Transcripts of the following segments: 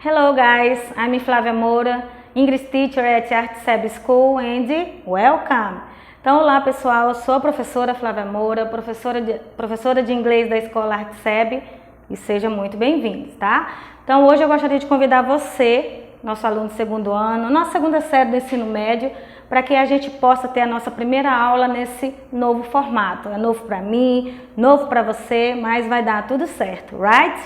Hello guys, I'm Flávia Moura, English teacher at ArtSeb School and welcome! Então olá pessoal, eu sou a professora Flávia Moura, professora de inglês da Escola ArtSeb e seja muito bem-vindos, tá? Então hoje eu gostaria de convidar você, nosso aluno de segundo ano, nossa segunda série do ensino médio, para que a gente possa ter a nossa primeira aula nesse novo formato. É novo para mim, novo para você, mas vai dar tudo certo, right?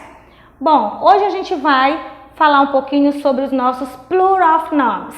Bom, hoje a gente vai falar um pouquinho sobre os nossos plural of nouns.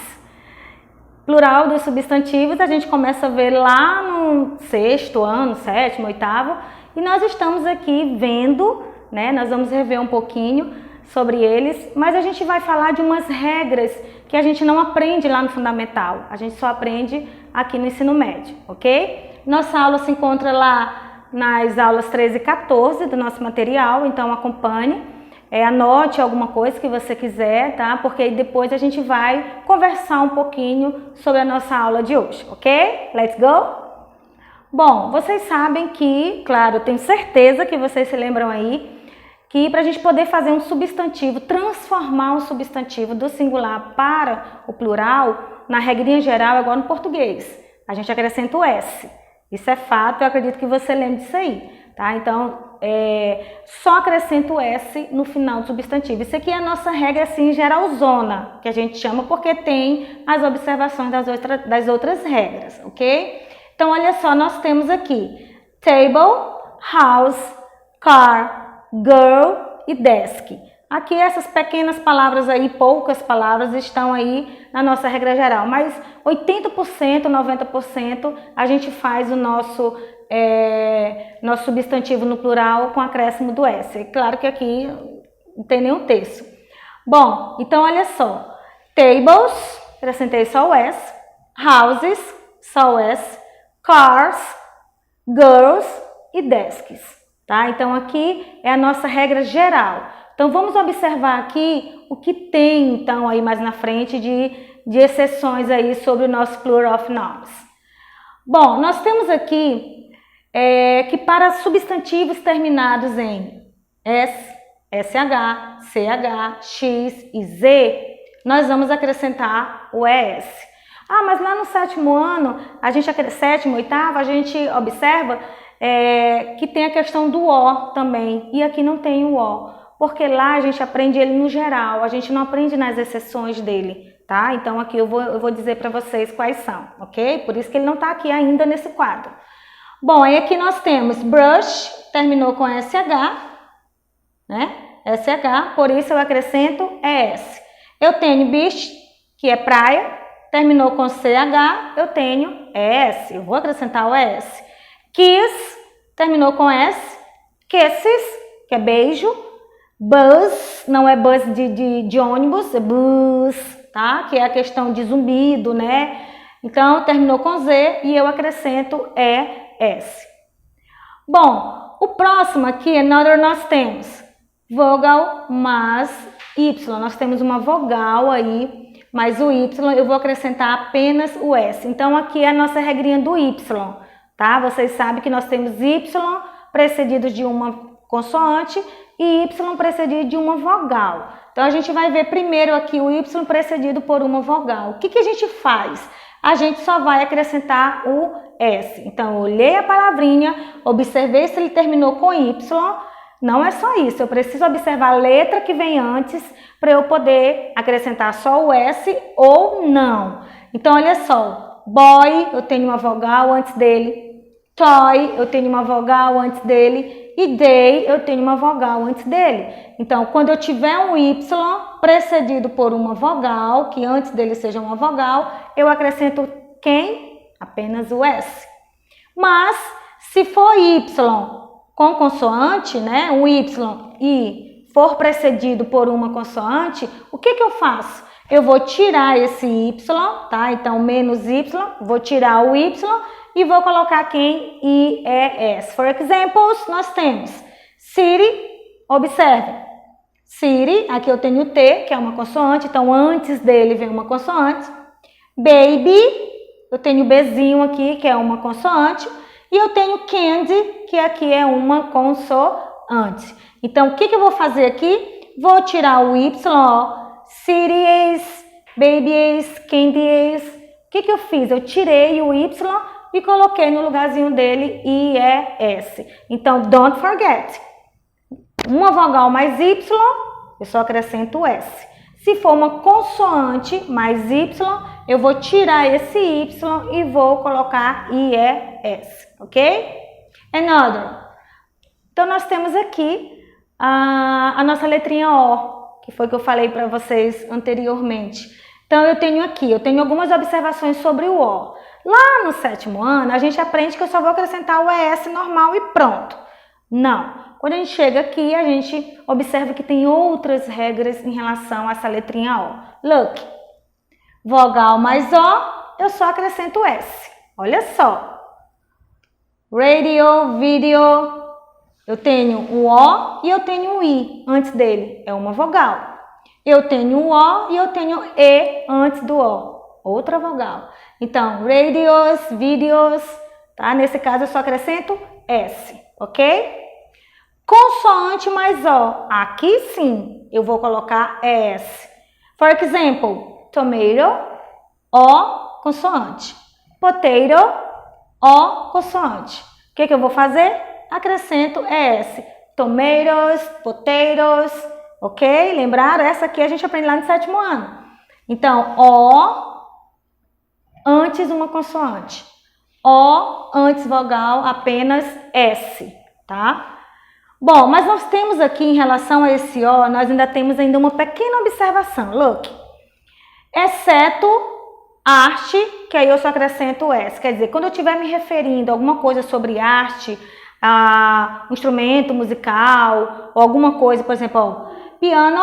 Plural dos substantivos a gente começa a ver lá no sexto ano, sétimo, oitavo, e nós estamos aqui vendo, né? Nós vamos rever um pouquinho sobre eles, mas a gente vai falar de umas regras que a gente não aprende lá no fundamental, a gente só aprende aqui no ensino médio, ok? Nossa aula se encontra lá nas aulas 13 e 14 do nosso material, então acompanhe. Anote alguma coisa que você quiser, tá? Porque aí depois a gente vai conversar um pouquinho sobre a nossa aula de hoje, ok? Let's go? Bom, vocês sabem que, claro, eu tenho certeza que vocês se lembram aí, que para a gente poder fazer um substantivo, transformar um substantivo do singular para o plural, na regrinha geral é igual no português. A gente acrescenta o S. Isso é fato, eu acredito que você lembre disso aí, tá? Então, só acrescenta o S no final do substantivo. Isso aqui é a nossa regra assim geralzona, que a gente chama porque tem as observações das outras regras, ok? Então, olha só, nós temos aqui table, house, car, girl e desk. Aqui essas pequenas palavras aí, poucas palavras, estão aí na nossa regra geral, mas 80%, 90% a gente faz o nosso substantivo no plural com acréscimo do S. É claro que aqui não tem nenhum terço. Bom, então olha só. Tables, acrescentei só o S. Houses, só o S. Cars, girls e desks. Tá? Então aqui é a nossa regra geral. Então vamos observar aqui o que tem então aí mais na frente de exceções aí sobre o nosso plural of nouns. Bom, nós temos aqui que para substantivos terminados em S, SH, CH, X e Z, nós vamos acrescentar o ES. Ah, mas lá no sétimo ano, sétimo, oitavo, a gente observa que tem a questão do O também, e aqui não tem o O, porque lá a gente aprende ele no geral, a gente não aprende nas exceções dele, tá? Então aqui eu vou dizer para vocês quais são, ok? Por isso que ele não está aqui ainda nesse quadro. Bom, aí aqui nós temos brush, terminou com SH, né? SH, por isso eu acrescento ES. Eu tenho beach, que é praia, terminou com CH, eu tenho ES, eu vou acrescentar o ES. Kiss, terminou com S, kisses, que é beijo. Buzz, não é buzz de ônibus, é buzz, tá? Que é a questão de zumbido, né? Então, terminou com Z e eu acrescento ES. Bom, o próximo aqui, another, nós temos vogal mais Y. Nós temos uma vogal aí, mas o Y eu vou acrescentar apenas o S. Então, aqui é a nossa regrinha do Y, tá? Vocês sabem que nós temos Y precedido de uma consoante e Y precedido de uma vogal. Então, a gente vai ver primeiro aqui o Y precedido por uma vogal. O que a gente faz? A gente só vai acrescentar o S. Então, eu olhei a palavrinha, observei se ele terminou com Y. Não é só isso, eu preciso observar a letra que vem antes para eu poder acrescentar só o S ou não. Então, olha só, boy, eu tenho uma vogal antes dele. Toy, eu tenho uma vogal antes dele. E day, eu tenho uma vogal antes dele. Então, quando eu tiver um Y precedido por uma vogal, que antes dele seja uma vogal, eu acrescento quem? Apenas o S. Mas, se for Y com consoante, né, um Y, e for precedido por uma consoante, o que eu faço? Eu vou tirar esse Y, tá? Então, menos Y, vou tirar o Y, e vou colocar quem? IES. For examples, nós temos city, observe. City, aqui eu tenho T, que é uma consoante, então antes dele vem uma consoante. Baby, eu tenho Bzinho aqui, que é uma consoante. E eu tenho candy, que aqui é uma consoante. Então, o que eu vou fazer aqui? Vou tirar o Y, ó, cities, babies, candies. O que eu fiz? Eu tirei o Y e coloquei no lugarzinho dele IES. Então, don't forget. Uma vogal mais Y, eu só acrescento S. Se for uma consoante mais Y, eu vou tirar esse Y e vou colocar IES, ok? Another. Então, nós temos aqui a nossa letrinha O, que foi que eu falei para vocês anteriormente. Então, eu tenho algumas observações sobre o O. Lá no 7º ano, a gente aprende que eu só vou acrescentar o ES normal e pronto. Não. Quando a gente chega aqui, a gente observa que tem outras regras em relação a essa letrinha O. Look, vogal mais O, eu só acrescento S. Olha só. Radio, video, eu tenho o O e eu tenho o I antes dele. É uma vogal. Eu tenho o O e eu tenho E antes do O. Outra vogal. Então, radios, videos, tá? Nesse caso, eu só acrescento S, ok? Consoante mais O. Aqui sim, eu vou colocar S. For example, tomato, O, consoante. Potato, O, consoante. O que eu vou fazer? Acrescento S. Tomatoes, potatoes, ok? Lembraram? Essa aqui a gente aprende lá no 7º ano. Então, O antes uma consoante. O antes vogal, apenas S, tá? Bom, mas nós temos aqui em relação a esse O, nós ainda temos uma pequena observação. Look, exceto arte, que aí eu só acrescento S. Quer dizer, quando eu estiver me referindo a alguma coisa sobre arte, a um instrumento musical, ou alguma coisa, por exemplo, ó, piano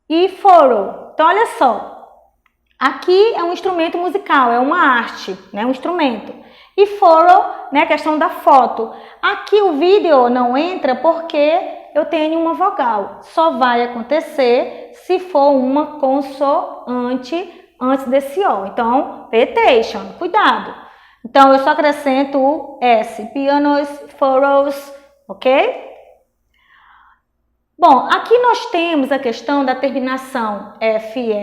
e foro. Então, olha só. Aqui é um instrumento musical, é uma arte, né? Um instrumento. E photo, né? Questão da foto. Aqui o vídeo não entra porque eu tenho uma vogal. Só vai acontecer se for uma consoante antes desse O. Então, pay attention, cuidado. Então, eu só acrescento o S. Pianos, photos, ok? Bom, aqui nós temos a questão da terminação FE.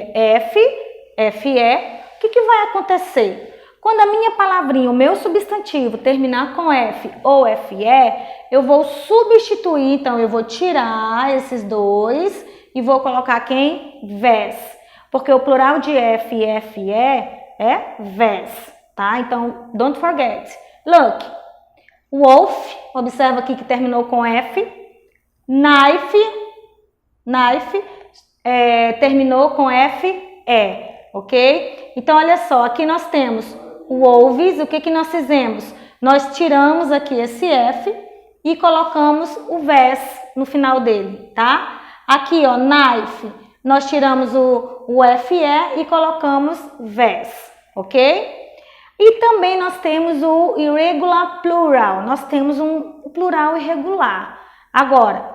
O que vai acontecer? Quando a minha palavrinha, o meu substantivo, terminar com F ou FE, eu vou substituir, então eu vou tirar esses dois e vou colocar quem? Vés. Porque o plural de F e FE é vés, tá? Então, don't forget. Look, wolf, observa aqui que terminou com F. Knife, terminou com FE. Ok? Então, olha só, aqui nós temos o wolves, o que nós fizemos? Nós tiramos aqui esse F e colocamos o vés no final dele, tá? Aqui, ó, knife, nós tiramos o FE e colocamos vés, ok? E também nós temos o irregular plural, nós temos um plural irregular. Agora, o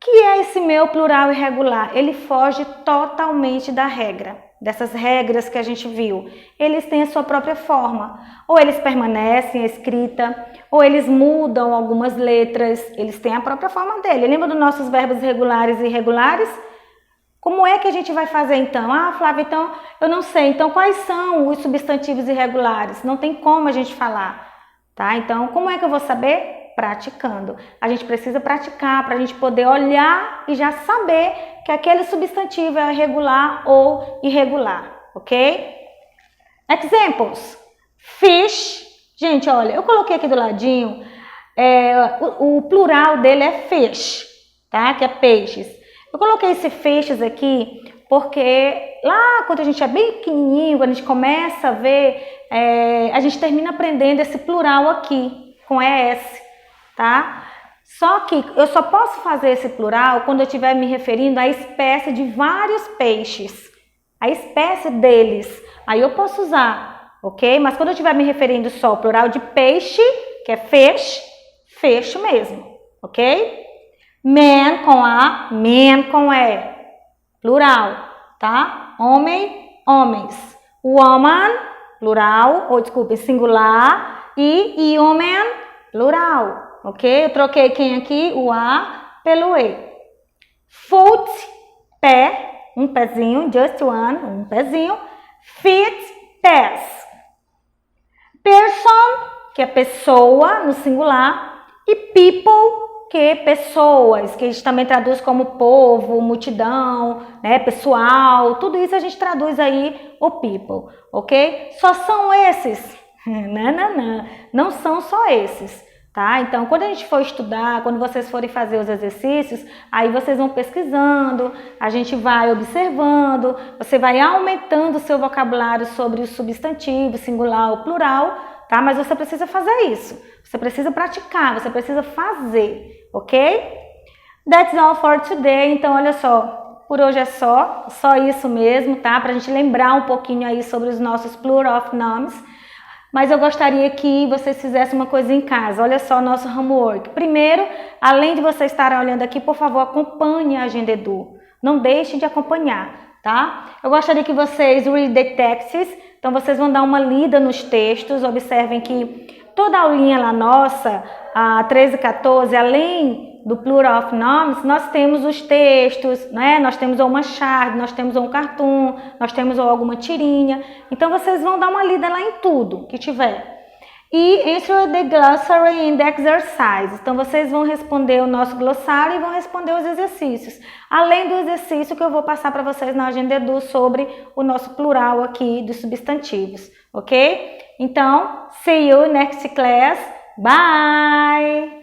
que é esse meu plural irregular? Ele foge totalmente da regra. Dessas regras que a gente viu, eles têm a sua própria forma. Ou eles permanecem a escrita, ou eles mudam algumas letras, eles têm a própria forma dele. Lembra dos nossos verbos regulares e irregulares? Como é que a gente vai fazer então? Ah, Flávia, então eu não sei. Então quais são os substantivos irregulares? Não tem como a gente falar, tá? Então como é que eu vou saber? Praticando. A gente precisa praticar para a gente poder olhar e já saber que aquele substantivo é regular ou irregular, ok? Examples. Fish. Gente, olha, eu coloquei aqui do ladinho, o plural dele é fish, tá? Que é peixes. Eu coloquei esse fishes aqui porque lá quando a gente é bem pequenininho, quando a gente começa a ver, a gente termina aprendendo esse plural aqui, com ES. Tá? Só que eu só posso fazer esse plural quando eu estiver me referindo à espécie de vários peixes, a espécie deles, aí eu posso usar, ok? Mas quando eu estiver me referindo só ao plural de peixe, que é fish mesmo, ok? Man com A, men com E, plural, tá? Homem, homens. Woman, plural, ou desculpe, singular, e human, plural. Ok? Eu troquei quem aqui? O A pelo E. Foot, pé. um pezinho, just one, um pezinho. Feet, pés. Person, que é pessoa no singular, e people, que é pessoas, que a gente também traduz como povo, multidão, né, pessoal, tudo isso a gente traduz aí o people, ok? Só são esses? Não são só esses, tá? Então, quando a gente for estudar, quando vocês forem fazer os exercícios, aí vocês vão pesquisando, a gente vai observando, você vai aumentando o seu vocabulário sobre o substantivo, singular ou plural, tá? Mas você precisa fazer isso, você precisa praticar, você precisa fazer, ok? That's all for today. Então, olha só, por hoje é só isso mesmo, tá? Pra gente lembrar um pouquinho aí sobre os nossos plural of nouns. Mas eu gostaria que vocês fizessem uma coisa em casa. Olha só o nosso homework. Primeiro, além de vocês estarem olhando aqui, por favor, acompanhe a Agenda Edu. Não deixem de acompanhar, tá? Eu gostaria que vocês read the texts. Então, vocês vão dar uma lida nos textos. Observem que toda a aulinha lá nossa, a 13 e 14, além do plural of nouns, nós temos os textos, né? Nós temos uma chart, nós temos um cartoon, nós temos alguma tirinha. Então, vocês vão dar uma lida lá em tudo que tiver. E answer the glossary and the exercise. Então, vocês vão responder o nosso glossário e vão responder os exercícios. Além do exercício que eu vou passar para vocês na Agenda Edu sobre o nosso plural aqui dos substantivos, ok? Então, see you next class. Bye!